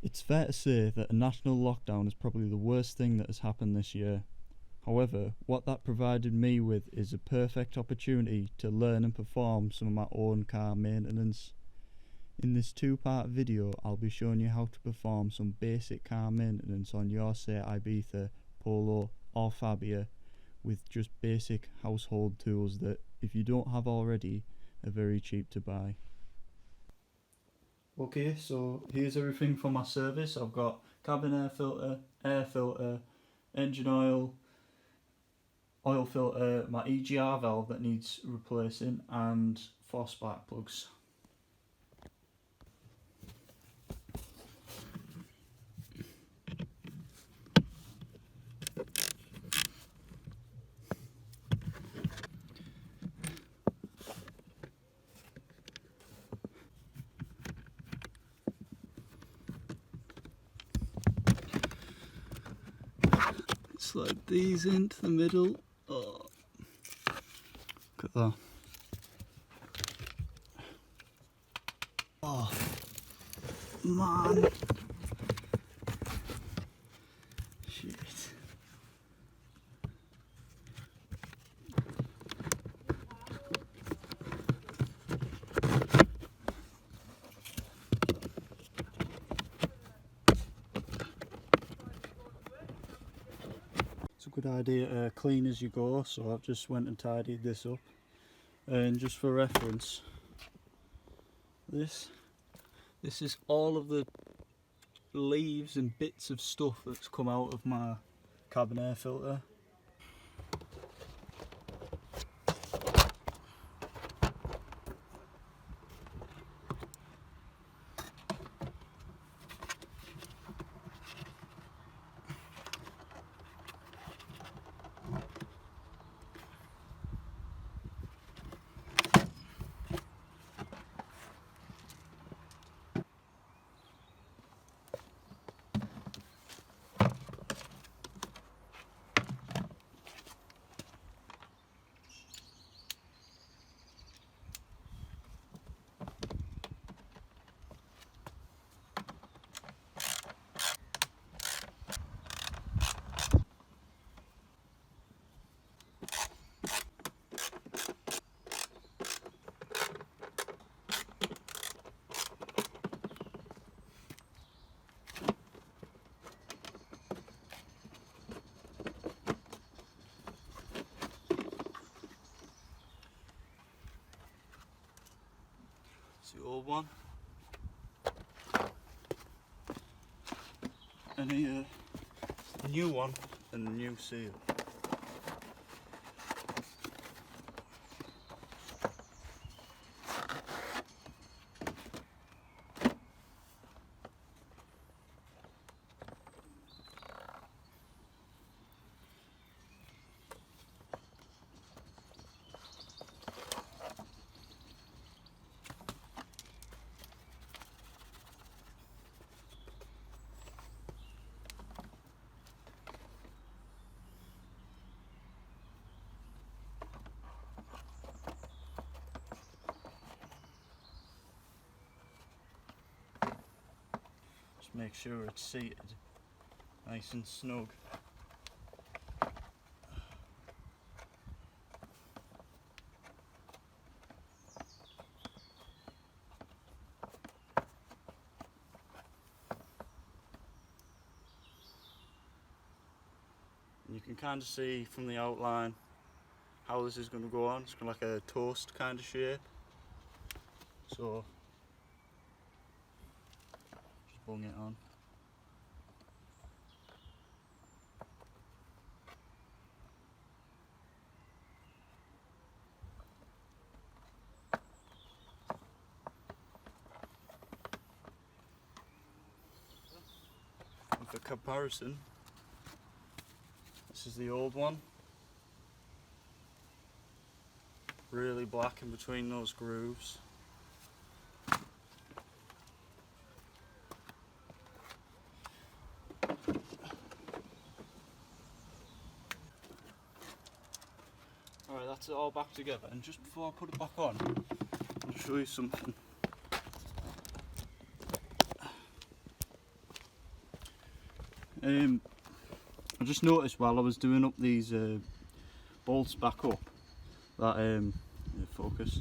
It's fair to say that a national lockdown is probably the worst thing that has happened this year. However, what that provided me with is a perfect opportunity to learn and perform some of my own car maintenance. In this two-part video, I'll be showing you how to perform some basic car maintenance on your Seat Ibiza, Polo or Fabia with just basic household tools that, if you don't have already, are very cheap to buy. Okay, so here's everything for my service. I've got cabin air filter, engine oil filter, my EGR valve that needs replacing, and 4 spark plugs. Slide these into the middle. Oh, look at that. Oh, man. Shit. It's a good idea to clean as you go, so I've just went and tidied this up. And just for reference, this is all of the leaves and bits of stuff that's come out of my cabin air filter. It's the old one. And here, a new one and a new seal. Make sure it's seated nice and snug. And you can kind of see from the outline how this is going to go on. It's going to like a toast kind of shape. So bung it on. And for comparison, this is the old one. Really black in between those grooves. Alright, that's it all back together, and just before I put it back on, I'll show you something. I just noticed while I was doing up these bolts back up that focus.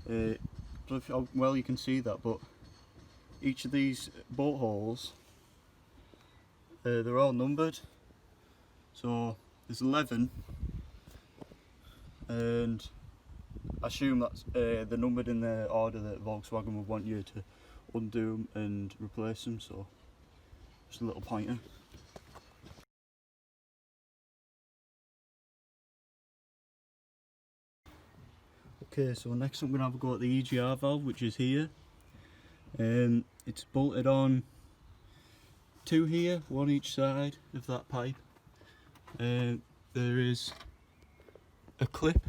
I don't know if how well you can see that, but each of these bolt holes, they're all numbered. So there's 11, and I assume that's they're numbered in the order that Volkswagen would want you to undo them and replace them. So just a little pointer. Okay, so next I'm going to have a go at the EGR valve, which is here. It's bolted on two here, one each side of that pipe. There is a clip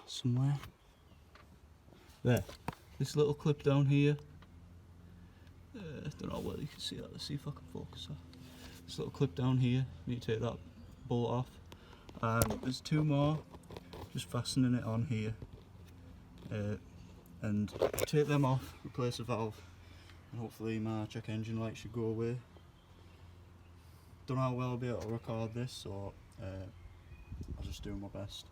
somewhere. There, this little clip down here. I don't know whether you can see that. Let's see if I can focus that. This little clip down here. Need to take that bolt off. And there's two more. Just fastening it on here, and take them off, replace the valve, and hopefully my check engine light should go away. Don't know how well I'll be able to record this, so I'll just do my best.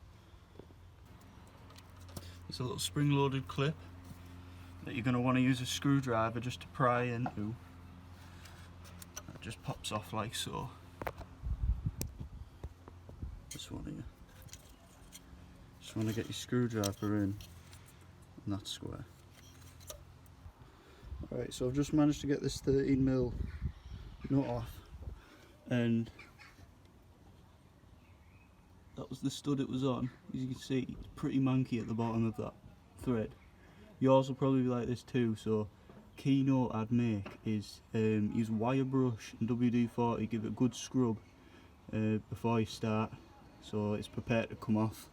It's a little spring loaded clip that you're going to want to use a screwdriver just to pry into. It just pops off like so. This one here. Just want to get your screwdriver in that square. Alright, so I've just managed to get this 13mm nut off, and that was the stud it was on. As you can see, it's pretty manky at the bottom of that thread. Yours will probably be like this too, so key note I'd make is use wire brush and WD-40, give it a good scrub before you start, so it's prepared to come off.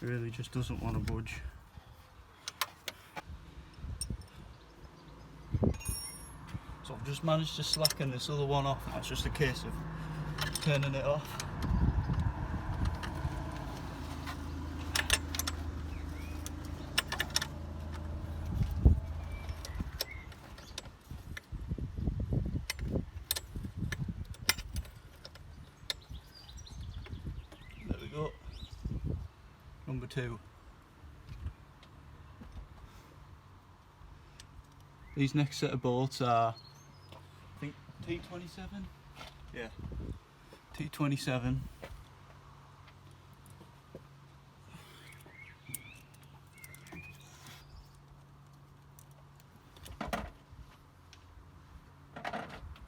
Really just doesn't want to budge. So I've just managed to slacken this other one off. That's just a case of turning it off. There we go. Number 2. These next set of bolts are, I think, T27? Yeah, T27.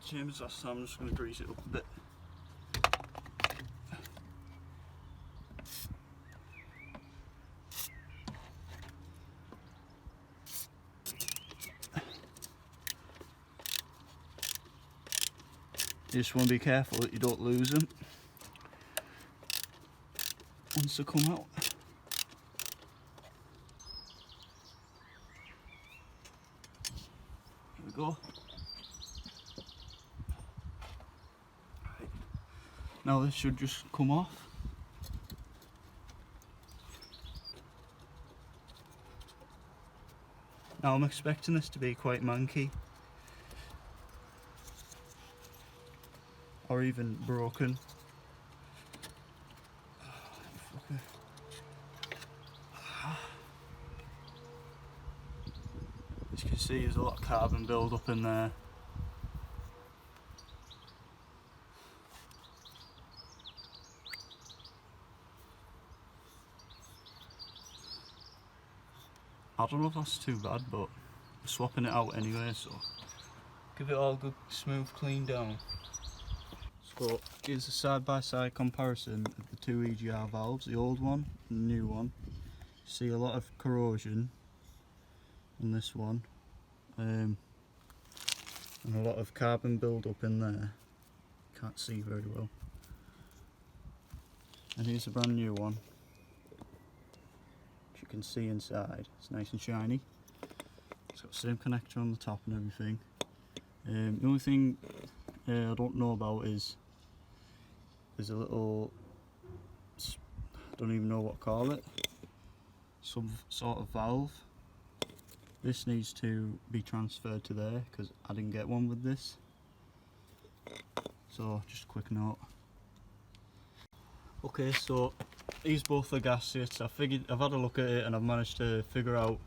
Same as last time, I'm just going to grease it up a bit. You just want to be careful that you don't lose them once they come out. Here we go. Right. Now this should just come off. Now I'm expecting this to be quite manky, or even broken. As you can see, there's a lot of carbon build up in there. I don't know if that's too bad, but we're swapping it out anyway, so give it all a good smooth clean down. So here's a side-by-side comparison of the two EGR valves, the old one and the new one. See a lot of corrosion on this one, and and a lot of carbon build up in there. Can't see very well. And here's a brand new one, which you can see inside. It's nice and shiny. It's got the same connector on the top and everything. The only thing I don't know about is there's a little, I don't even know what to call it, some sort of valve. This needs to be transferred to there because I didn't get one with this. So just a quick note. Okay, so these both are gaskets. I've had a look at it and I've managed to figure out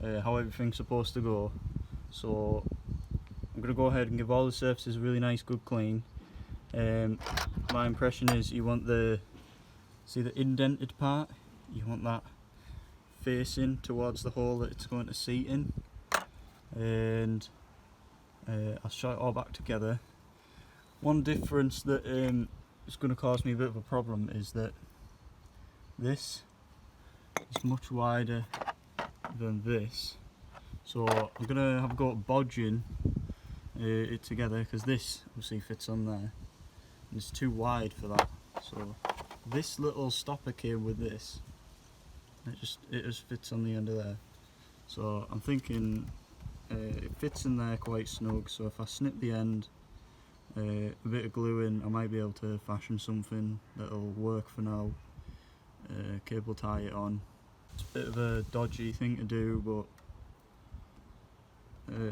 how everything's supposed to go. So I'm going to go ahead and give all the surfaces a really nice good clean. My impression is you want the indented part, you want that facing towards the hole that it's going to seat in, and I'll shut it all back together. One difference that is going to cause me a bit of a problem is that this is much wider than this, so I'm going to have a go at bodging it together because this obviously fits on there and it's too wide for that. So this little stopper came with this, it just fits on the end of there. So I'm thinking it fits in there quite snug, so if I snip the end, a bit of glue in, I might be able to fashion something that'll work for now. Cable tie it on. It's a bit of a dodgy thing to do, but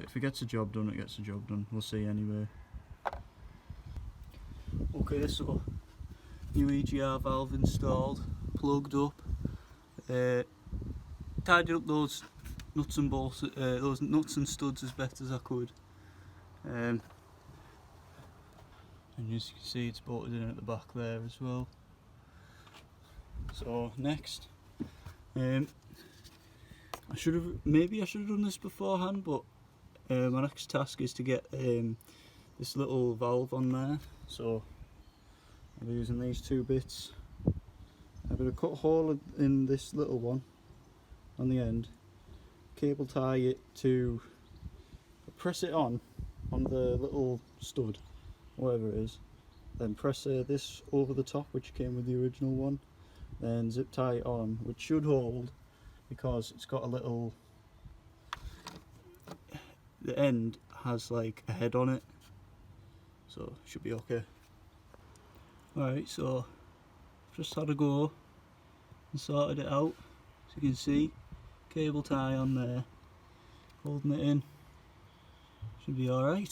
if it gets the job done, it gets the job done. We'll see anyway. Okay, so new EGR valve installed, plugged up. Tidied up those nuts and bolts, those nuts and studs as best as I could. And as you can see, it's bolted in at the back there as well. So next, maybe I should have done this beforehand, but my next task is to get this little valve on there. So I'll be using these two bits. I'm going to cut a hole in this little one on the end, cable tie it to, press it on the little stud, whatever it is, then press this over the top, which came with the original one, then zip tie it on, which should hold because it's got a little, the end has like a head on it, so it should be okay. Alright, so just had a go and sorted it out. As you can see, cable tie on there, holding it in, should be alright.